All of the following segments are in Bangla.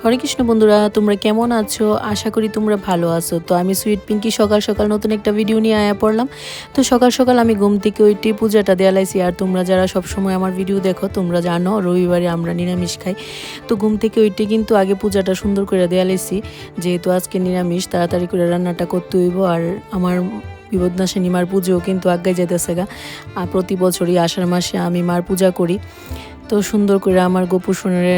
হরে কৃষ্ণ বন্ধুরা, তোমরা কেমন আছো? আশা করি তোমরা ভালো আছো। তো আমি সুইট পিঙ্কি সকাল সকাল নতুন একটা ভিডিও নিয়ে আয়া পড়লাম। তো সকাল সকাল আমি ঘুম থেকে ওইটি পূজাটা দেয়ালাইছি। আর তোমরা যারা সবসময় আমার ভিডিও দেখো তোমরা জানো রবিবারে আমরা নিরামিষ খাই। তো ঘুম থেকে ওইটি কিন্তু আগে পূজাটা সুন্দর করে দেয়ালাইছি, যেহেতু আজকে নিরামিষ তাড়াতাড়ি করে রান্নাটা করতে হইব। আর আমার বিপদনাশিনী মার পুজোও কিন্তু আগায় যেতেছে গা। আর প্রতি বছরই আষাঢ় মাসে আমি মার পূজা করি। তো সুন্দর করে আমার গোপু সোনারে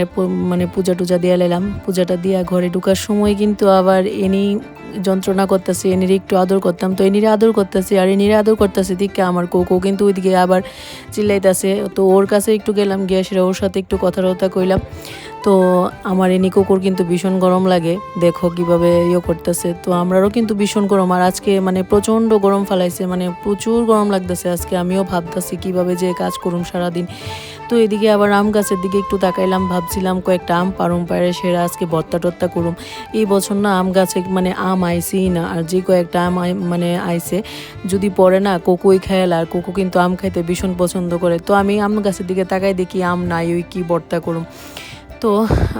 মানে পূজা টুজা দিয়ে এলাম। পূজাটা দিয়া ঘরে ঢুকার সময় কিন্তু আবার এনি যন্ত্রণা করতেছে, এনির একটু আদর করতাম, তো এনিরে আদর করতেছি আর এনিরে আদর করতেছি দিকে আমার কোকো কিন্তু ওইদিকে আবার চিল্লাইতেছে। তো ওর কাছে একটু গেলাম, গিয়ে সেটা ওর সাথে একটু কথা কইলাম। তো আমার এনি কুকুর কিন্তু ভীষণ গরম লাগে, দেখো কিভাবে করতেছে। তো আমরারও কিন্তু ভীষণ গরম, আর আজকে মানে প্রচণ্ড গরম ফালাইছে, মানে প্রচুর গরম লাগতেছে আজকে। আমিও ভাবতেছি কিভাবে যে কাজ করুম সারাদিন। তো এদিকে আবার আম গাছের দিকে একটু তাকাইলাম, ভাবছিলাম কয়েকটা আম পারুম, পারে সেরা আজকে ভর্তা টর্তা করুম। এই বছর না আম গাছে মানে আম আইসেই না, আর যে কয়েকটা আম মানে আইসে যদি পরে না কোকোই খেয়াল, আর কোকো কিন্তু আম খাইতে ভীষণ পছন্দ করে। তো আমি আম গাছের দিকে তাকাই দেখি আম নাই, ওই কি ভর্তা করুম। তো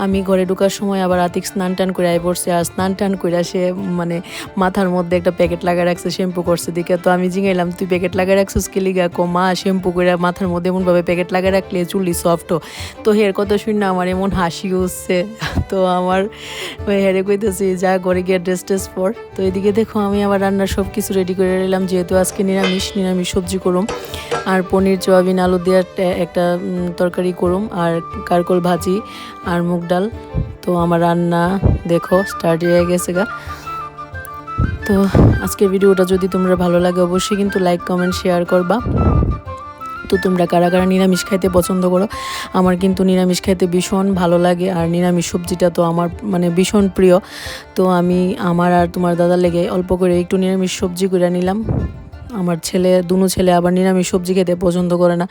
আমি ঘরে ঢোকার সময় আবার আতিক স্নান টান করে আই পড়ছে, আর স্নান টান করে সে মানে মাথার মধ্যে একটা প্যাকেট লাগা রাখছে, শ্যাম্পু করছে দিকে। তো আমি জিঙাইলাম তুই প্যাকেট লাগা রাখছিস কে লিগা? মা শ্যাম্পু করে মাথার মধ্যে এমনভাবে প্যাকেট লাগা রাখলে চুলি সফট। তো হের কথা শুনে আমার এমন হাসি উঠছে। তো আমার হেরে কইতেছি যা ঘরে গিয়ে ড্রেস ট্রেস পর। তো এদিকে দেখো আমি আবার রান্নার সব কিছু রেডি করে নিলাম, যেহেতু আজকে নিরামিষ সবজি করুম। আর পনির সোয়াবিন আলু দিয়ে একটা তরকারি করুম, আর কারকল ভাজি আর মুগ ডাল। তো আমার রান্না দেখো স্টার্ট হয়ে গেছে গা। তো আজকের ভিডিওটা যদি তোমরা ভালো লাগে অবশ্যই কিন্তু লাইক কমেন্ট শেয়ার করবা। তো তোমরা কারা কারা নিরামিষ খাইতে পছন্দ করো? আমার কিন্তু নিরামিষ খাইতে ভীষণ ভালো লাগে, আর নিরামিষ সবজিটা তো আমার মানে ভীষণ প্রিয়। তো আমি আমার আর তোমার দাদার লেগে অল্প করে একটু নিরামিষ সবজি করে নিলাম। আমার দুনো ছেলে আবার নিরামিষ সবজি খেতে পছন্দ করে না,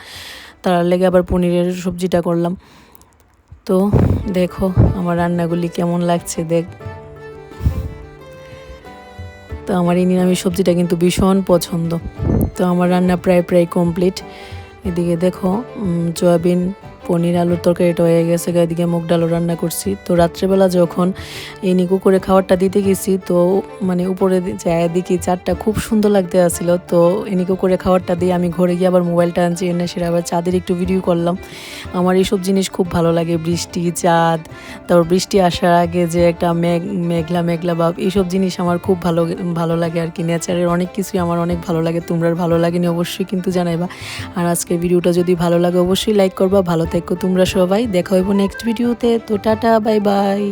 তার লেগে আবার পনিরের সবজিটা করলাম। তো দেখো আমার রান্নাগুলি কেমন লাগছে দেখ। তো আমার এই নিরামিষ সবজিটা কিন্তু ভীষণ পছন্দ। তো আমার রান্না প্রায় কমপ্লিট। এদিকে দেখো সয়াবিন পনির আলুর তরকারিটা হয়ে গেছে, এদিকে মুগ ডালও রান্না করছি। তো রাত্রেবেলা যখন এই নিকু করে খাবারটা দিতে গেছি, তো মানে উপরে যায় দেখি চারটা খুব সুন্দর লাগতে আসছিল। তো এনিকু করে খাবারটা দিয়ে আমি ঘরে গিয়ে আবার মোবাইলটা আনছি, এনে সেটা আবার চাঁদের একটু ভিডিও করলাম। আমার এইসব জিনিস খুব ভালো লাগে, বৃষ্টি চাঁদ, তারপর বৃষ্টি আসার আগে যে একটা মেঘলা মেঘলা ভাব, এইসব জিনিস আমার খুব ভালো লাগে আর কি। নেচারের অনেক কিছুই আমার অনেক ভালো লাগে। তোমরা ভালো লাগেনি অবশ্যই কিন্তু জানাইবা। আর আজকের ভিডিওটা যদি ভালো লাগে অবশ্যই লাইক করবা। ভালো থেকো তোমরা সবাই, দেখা হইব নেক্সট ভিডিওতে। তো টাটা, বাই বাই।